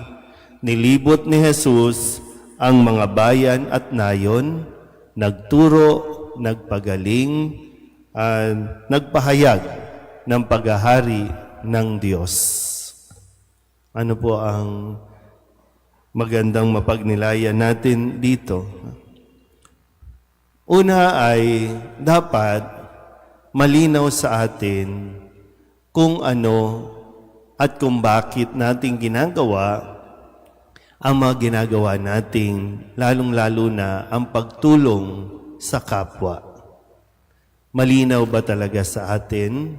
nilibot ni Jesus ang mga bayan at nayon, nagturo, nagpagaling, nagpahayag ng paghahari ng Diyos. Ano po ang magandang mapagnilayan natin dito? Una ay dapat malinaw sa atin kung ano at kung bakit natin ginagawa ang mga ginagawa nating lalong-lalo na ang pagtulong sa kapwa. Malinaw ba talaga sa atin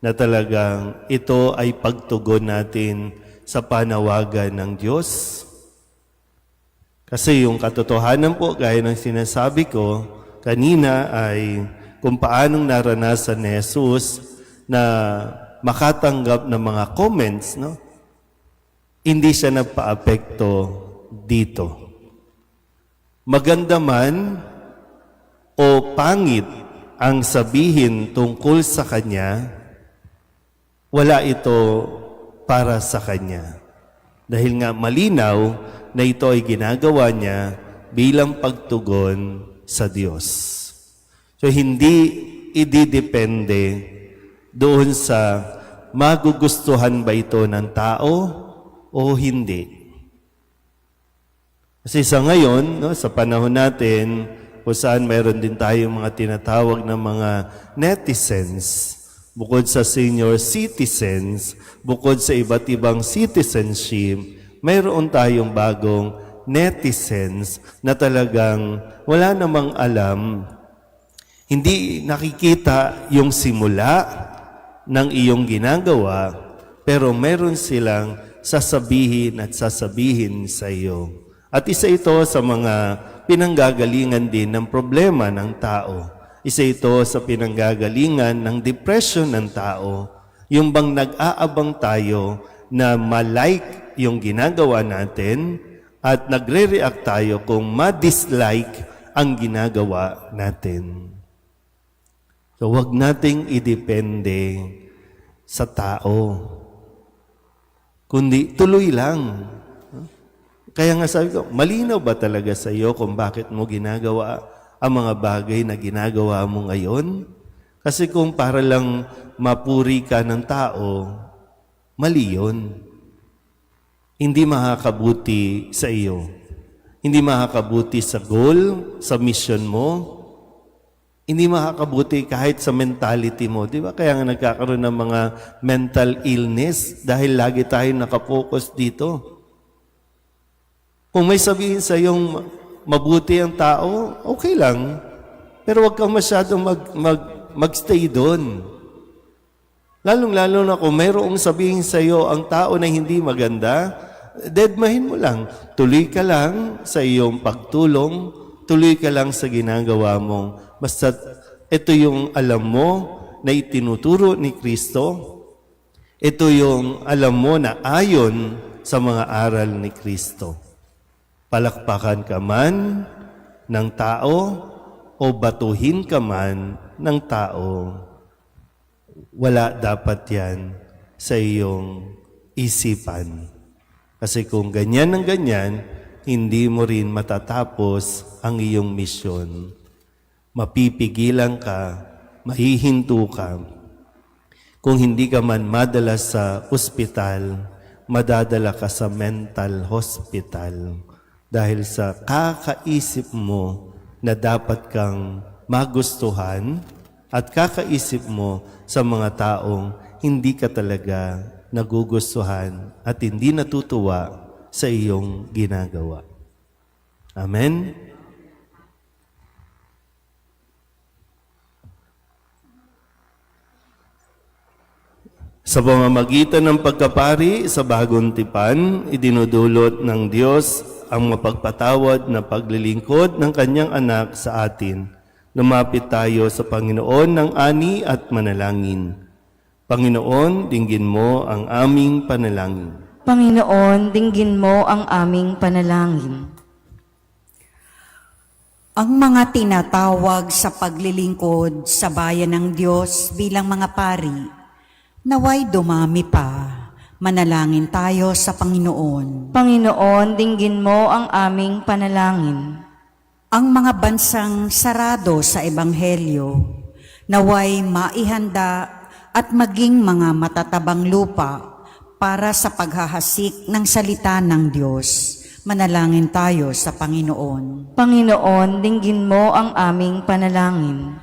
na talagang ito ay pagtugon natin sa panawagan ng Diyos? Kasi yung katotohanan po, gaya ng sinasabi ko kanina, ay kung paanong naranasan ni Jesus na makatanggap ng mga comments, no? Hindi siya nagpa-apekto dito. Maganda man o pangit ang sabihin tungkol sa Kanya, wala ito para sa Kanya. Dahil nga malinaw na ito ay ginagawa niya bilang pagtugon sa Diyos. So hindi ididepende doon sa magugustuhan ba ito ng tao o hindi. Kasi sa ngayon, no, sa panahon natin, kung saan mayroon din tayong mga tinatawag na mga netizens, bukod sa senior citizens, bukod sa iba't ibang citizenship, mayroon tayong bagong netizens na talagang wala namang alam, hindi nakikita yung simula ng iyong ginagawa, pero meron silang sasabihin at sasabihin sa iyo. At isa ito sa mga pinanggagalingan din ng problema ng tao. Isa ito sa pinanggagalingan ng depression ng tao. Yung bang nag-aabang tayo na ma-like yung ginagawa natin at nagre-react tayo kung ma-dislike ang ginagawa natin. So wag nating idepende sa tao, kundi tuloy lang. Kaya nga sabi ko, malinaw ba talaga sa iyo kung bakit mo ginagawa ang mga bagay na ginagawa mo ngayon? Kasi kung para lang mapuri ka ng tao, mali yun. Hindi makakabuti sa iyo. Hindi makakabuti sa goal, sa mission mo. Hindi makakabuti kahit sa mentality mo. Di ba? Kaya nga nagkakaroon ng mga mental illness dahil lagi tayo nakapokus dito. Kung may sabihin sa iyong mabuti ang tao, okay lang. Pero huwag kang masyadong magstay doon. Lalong-lalo na kung mayroong sabihin sa iyo ang tao na hindi maganda, deadmahin mo lang. Tuloy ka lang sa iyong pagtulong, tuloy ka lang sa ginagawa mo. Basta ito yung alam mo na itinuturo ni Kristo. Ito yung alam mo na ayon sa mga aral ni Kristo. Palakpakan ka man ng tao o batuhin ka man ng tao, wala dapat yan sa iyong isipan. Kasi kung ganyan ng ganyan, hindi mo rin matatapos ang iyong misyon. Mapipigilan ka, mahihinto ka. Kung hindi ka man madala sa ospital, madadala ka sa mental hospital. Dahil sa kakaisip mo na dapat kang magustuhan at kakaisip mo sa mga taong hindi ka talaga nagugustuhan at hindi natutuwa sa iyong ginagawa. Amen? Sa pamamagitan ng pagkapari sa bagong tipan, idinudulot ng Diyos ang mapagpatawad na paglilingkod ng Kanyang anak sa atin. Lumapit tayo sa Panginoon ng ani at manalangin. Panginoon, dinggin mo ang aming panalangin. Panginoon, dinggin mo ang aming panalangin. Ang mga tinatawag sa paglilingkod sa bayan ng Diyos bilang mga pari, naway dumami pa. Manalangin tayo sa Panginoon. Panginoon, dinggin mo ang aming panalangin. Ang mga bansang sarado sa Ebanghelyo, naway maihanda at maging mga matatabang lupa para sa paghahasik ng salita ng Diyos. Manalangin tayo sa Panginoon. Panginoon, dinggin mo ang aming panalangin.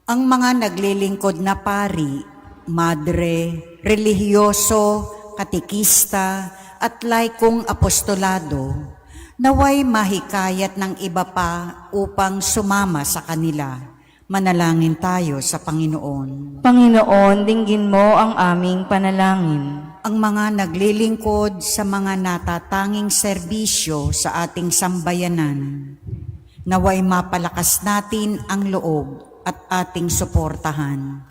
Ang mga naglilingkod na pari, madre, relihiyoso, katikista, at laikong apostolado, naway mahikayat ng iba pa upang sumama sa kanila. Manalangin tayo sa Panginoon. Panginoon, dinggin mo ang aming panalangin. Ang mga naglilingkod sa mga natatanging serbisyo sa ating sambayanan, naway mapalakas natin ang loob at ating suportahan.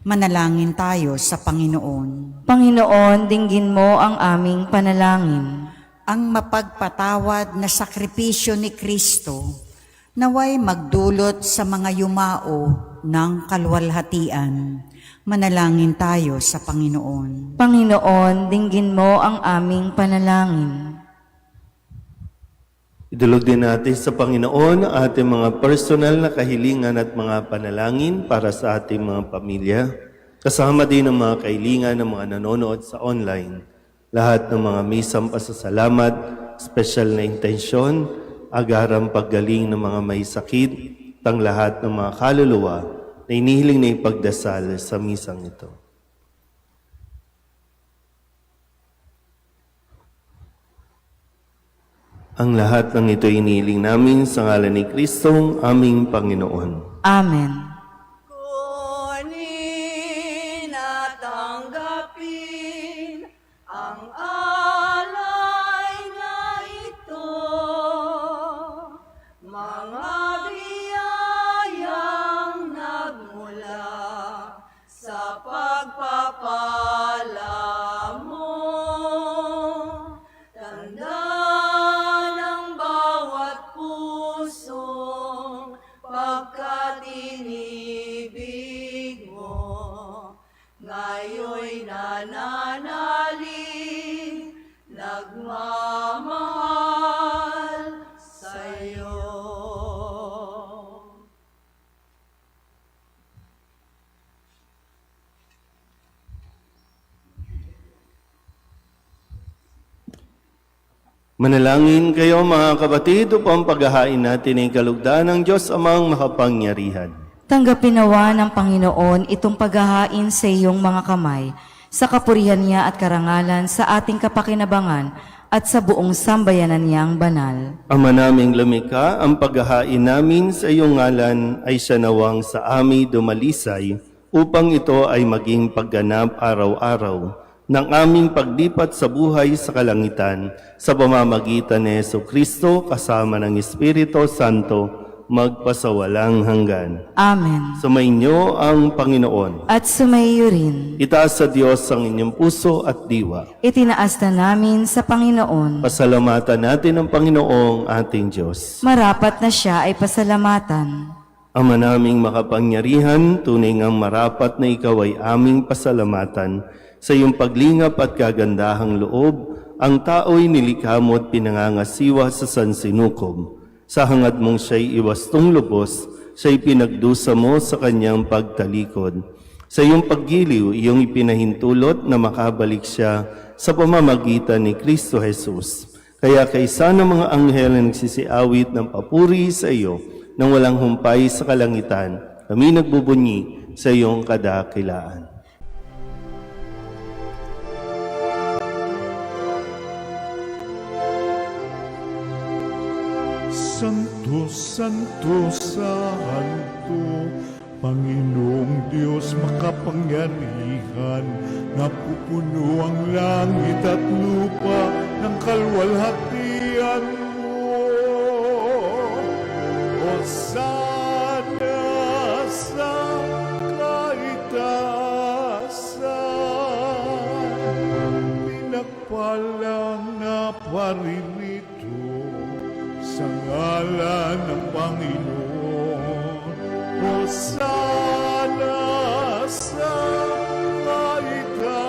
Manalangin tayo sa Panginoon. Panginoon, dinggin mo ang aming panalangin. Ang mapagpatawad na sakripisyo ni Kristo, naway magdulot sa mga yumao ng kalwalhatian. Manalangin tayo sa Panginoon. Panginoon, dinggin mo ang aming panalangin. Idulog din natin sa Panginoon ang ating mga personal na kahilingan at mga panalangin para sa ating mga pamilya. Kasama din ang mga kahilingan ng mga nanonood sa online. Lahat ng mga misang pasasalamat, special na intensyon, agarang paggaling ng mga may sakit, tang lahat ng mga kaluluwa na inihiling na ipagdasal sa misang ito. Ang lahat ng ito inihiling namin sa ngalan ni Kristong aming Panginoon. Amen. Kunin at tanggapin ang alay na ito, mga biyayang nagmula sa pagpapala mo. Tanda ng bawat pusong pagkatinibig mo, ngayon'y nananalig, nagmamahal sa'yo. Manalangin kayo mga kapatid upang paghahain natin ay kalugdan ng Diyos amang makapangyarihan. Tanggapin nawa ng Panginoon itong paghahain sa iyong mga kamay, sa kapurihan niya at karangalan sa ating kapakinabangan at sa buong sambayanan niyang banal. Ama naming lumikha, ang paghahain namin sa iyong ngalan ay siya nawang sa amin dumalisay upang ito ay maging pagganap araw-araw ng aming paglipat sa buhay sa kalangitan sa pamamagitan ni Jesucristo kasama ng Espiritu Santo magpasawalang hanggan. Amen. Sumainyo ang Panginoon. At sumaiyo rin, Itaas sa Diyos ang inyong puso at diwa. itinaas na namin sa Panginoon. Pasalamatan natin ang Panginoong ating Diyos. Marapat na siya ay pasalamatan. Ama naming makapangyarihan, tunay ngang marapat na ikaw ay aming pasalamatan. Sa iyong paglingap at kagandahang loob, ang tao'y nilikha mo at pinangangasiwa sa sansinukob. Sa hangad mong siya'y iwastong lubos, siya'y pinagdusa mo sa kanyang pagtalikod. Sa iyong paggiliw, iyong ipinahintulot na makabalik siya sa pamamagitan ni Kristo Jesus. Kaya kaysa ng mga anghel na nagsisiawit ng papuri sa iyo, nang walang humpay sa kalangitan, kami nagbubunyi sa iyong kadakilaan. Santo, Santo, Santo, Panginoong Diyos makapangyarihan, napupuno ang langit at lupa ng kalwalhatian mo. Hosana sa kaitaasan. walang naparirito sa ngalan ng Panginoon. Hosana sa kaitaasan.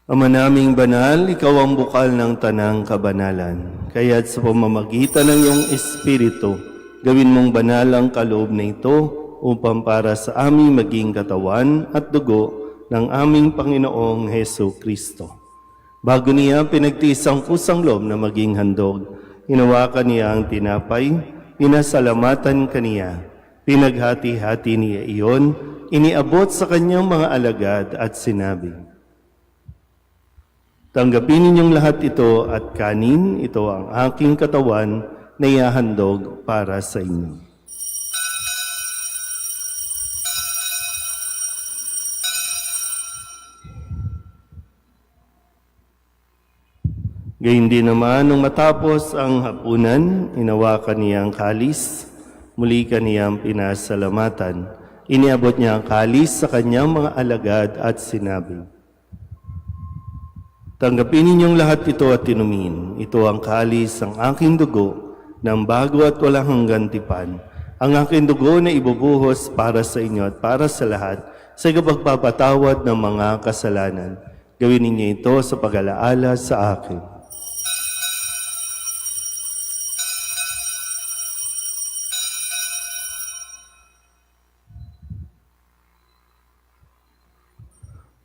Ama naming banal, ikaw ang bukal ng tanang kabanalan. Kaya't sa pamamagitan ng iyong Espiritu, gawin mong banal ang kaloob na ito upang para sa aming maging katawan at dugo ng aming Panginoong Heso Kristo. Bago niya pinagtiis ang kusang loob na maging handog, hinawakan niya ang tinapay, pinasalamatan kaniya, pinaghati-hati niya iyon, iniabot sa kanyang mga alagad at sinabi, "Tanggapin ninyong lahat ito at kanin, ito ang aking katawan na ihahandog para sa inyo." Gayun din naman, nung matapos ang hapunan, hinawakan niya ang kalis, muli kaniyang pinasalamatan. Iniabot niya ang kalis sa kanyang mga alagad at sinabi, "Tanggapin ninyong lahat ito at inumin. Ito ang kalis ng aking dugo ng bago at walang hanggang tipan. Ang aking dugo na ibubuhos para sa inyo at para sa lahat sa ikapagpapatawad ng mga kasalanan. Gawin ninyo ito sa pag-alaala sa akin."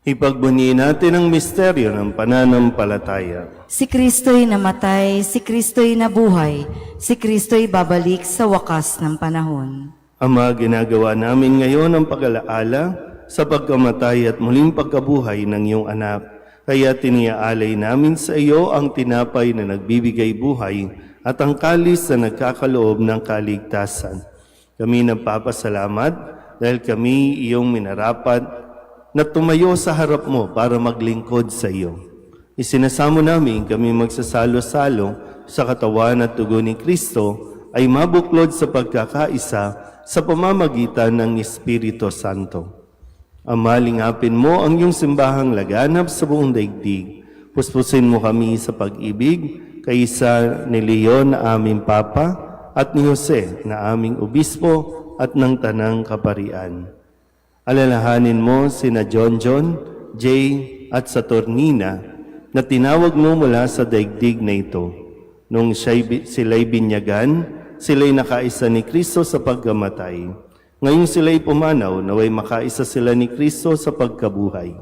Ipagbunyi natin ang misteryo ng pananampalataya. Si Kristo'y namatay, si Kristo'y nabuhay, si Kristo'y babalik sa wakas ng panahon. Ama, ginagawa namin ngayon ang pag-alaala sa pagkamatay at muling pagkabuhay ng iyong anak. Kaya tiniaalay namin sa iyo ang tinapay na nagbibigay buhay at ang kalis na nagkakaloob ng kaligtasan. Kami nagpapasalamat dahil kami iyong minarapat na tumayo sa harap mo para maglingkod sa iyo. Isinasamo namin kami magsasalo-salo sa katawan at dugo ni Kristo ay mabuklod sa pagkakaisa sa pamamagitan ng Espiritu Santo. Ama, lingapin mo ang iyong simbahang laganap sa buong daigdig. Puspusin mo kami sa pag-ibig, kaysa ni Leon na aming Papa at ni Jose na aming Obispo at ng Tanang Kaparian. Alalahanin mo sina John, Jay at Saturnina na tinawag mo mula sa daigdig na ito. Nung sila'y binyagan, sila'y nakaisa ni Kristo sa pagkamatay. Ngayong sila'y pumanaw, naway makaisa sila ni Kristo sa pagkabuhay.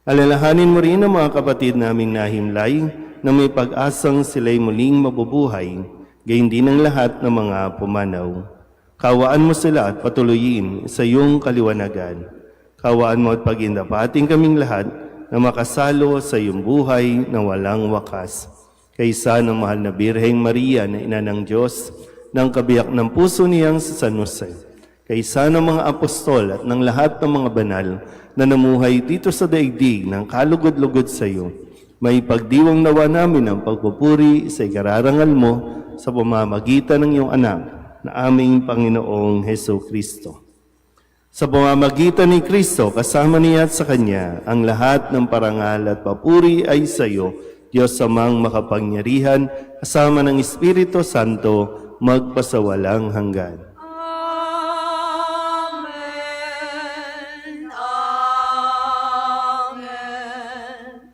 Alalahanin mo rin ang mga kapatid naming nahimlay na may pag-asang sila'y muling mabubuhay, gayon din ang lahat ng mga pumanaw. Kawaan mo sila at patuloyin sa iyong kaliwanagan. Kawaan mo at pagindapating kaming lahat na makasalo sa iyong buhay na walang wakas. Kaysa ng mahal na Birheng Maria na ina ng Diyos, ng kabiyak ng puso niyang sa San Jose. Kaysa ng mga apostol at ng lahat ng mga banal na namuhay dito sa daigdig ng kalugod-lugod sa iyo, may pagdiwang nawa namin ang pagpupuri sa ikararangal mo sa pamamagitan ng iyong anak na aming Panginoong Heso Kristo. Sa pamamagitan ni Kristo, kasama niya at sa Kanya, ang lahat ng parangal at papuri ay sa iyo, Diyos Amang makapangyarihan, kasama ng Espiritu Santo, magpasawalang hanggan. Amen. Amen.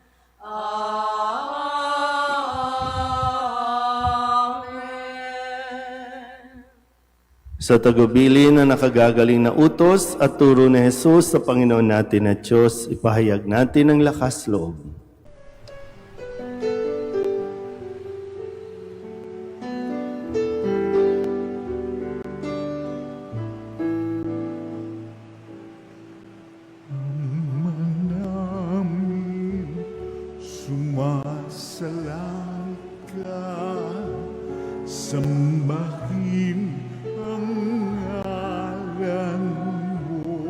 Amen. Sa tagubili na nakagagaling na utos at turo ni Jesus sa Panginoon natin at Diyos, ipahayag natin ang lakas loob. Namin sumasalang ka, sambahin ang ngalan mo,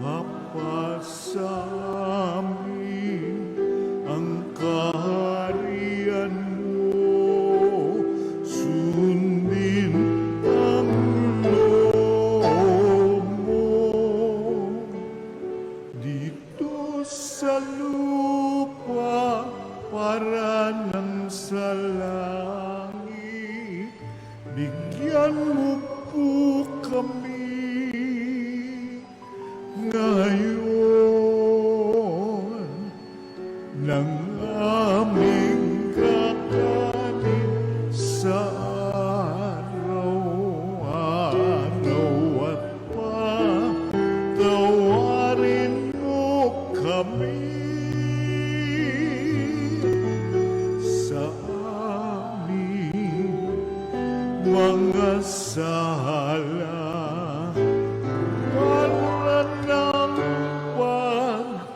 mapasamin ang kaharian mo, sundin ang loob mo po kami ngayon ng aming kakanin sa araw-araw at patawarin mo kami sa aming mga sala para ng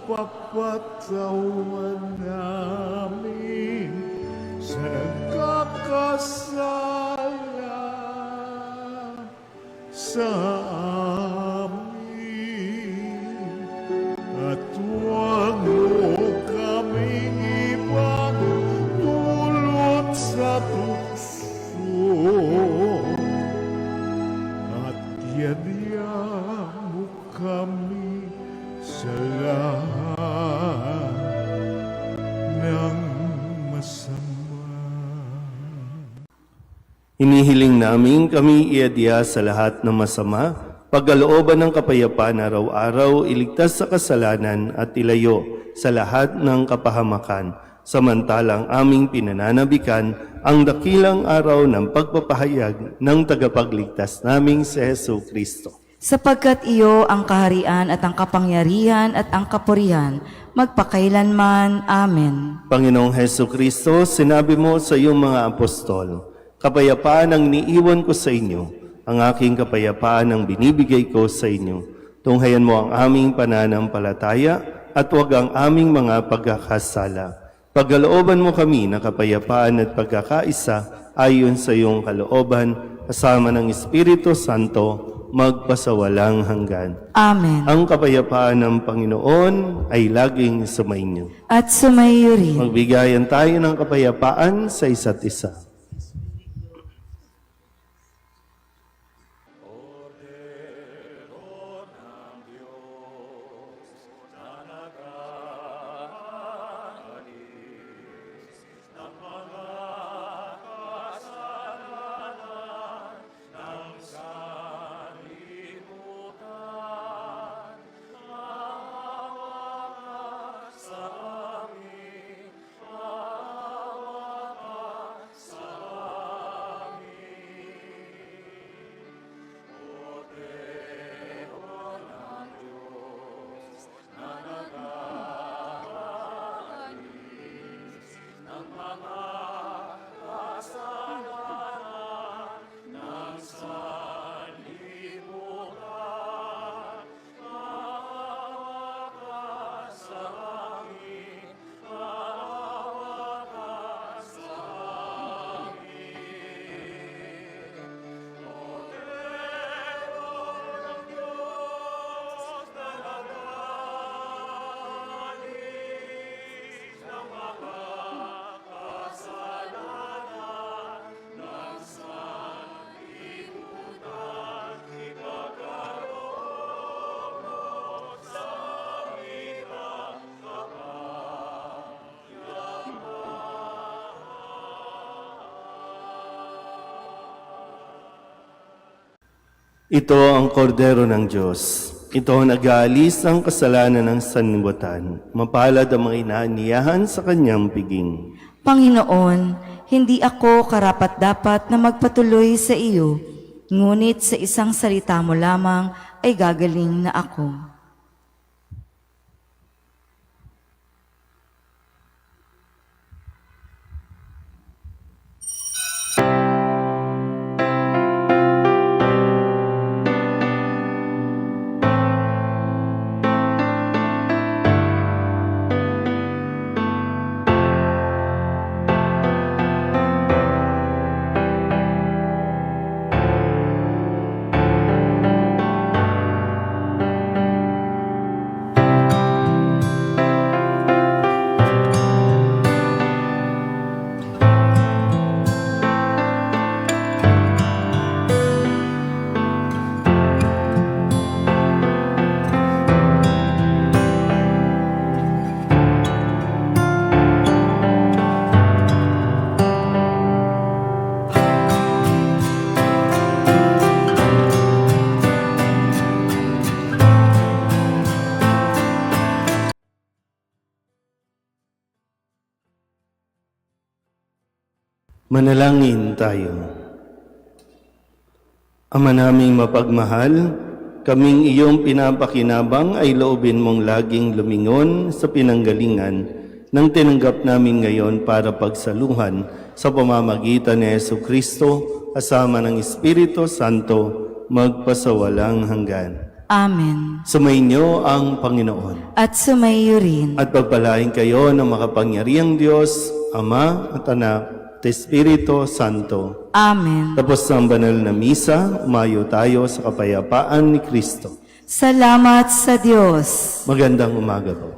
pagpapatawan namin sa nagkakasala sa amin at huwag mo kaming ibang dulot sa tukso at yadya mo kami sa lahat ng masama. Inihiling namin kami iadya sa lahat ng masama, pagkalooban ng kapayapaan araw-araw, iligtas sa kasalanan at ilayo sa lahat ng kapahamakan, samantalang aming pinananabikan ang dakilang araw ng pagpapahayag ng tagapagligtas naming si Hesu Kristo. Sapagkat iyo ang kaharian at ang kapangyarihan at ang kapurihan, magpakailanman. Amen. Panginoong Hesu Kristo, sinabi mo sa iyong mga apostol, kapayapaan ang niiwan ko sa inyo, ang aking kapayapaan ang binibigay ko sa inyo. Tunghayan mo ang aming pananampalataya at huwag ang aming mga pagkakasala. Pagkalooban mo kami na kapayapaan at pagkakaisa ayon sa iyong kalooban, kasama ng Espiritu Santo, magpasawalang hanggan. Amen. Ang kapayapaan ng Panginoon ay laging sumainyo. At sumayo rin. Magbigayan tayo ng kapayapaan sa isa't isa. Ito ang kordero ng Diyos. Ito ang nag-aalis ng kasalanan ng sanlibutan. Mapalad ang mga inaaniyahan sa kanyang piging. Panginoon, hindi ako karapat-dapat na magpatuloy sa iyo, ngunit sa isang salita mo lamang ay gagaling na ako. Manalangin tayo. Ama naming mapagmahal, kaming iyong pinapakinabang ay loobin mong laging lumingon sa pinanggalingan ng tinanggap namin ngayon para pagsaluhan sa pamamagitan ni Jesucristo kasama ng Espiritu Santo magpasawalang hanggan. Amen. Sumainyo ang Panginoon. At sumayo rin. At pagpalain kayo ng makapangyarihang Diyos, Ama at Anak at Espiritu Santo. Amen. Tapos ng banal na misa, umayo tayo sa kapayapaan ni Kristo. Salamat sa Diyos. Magandang umaga po.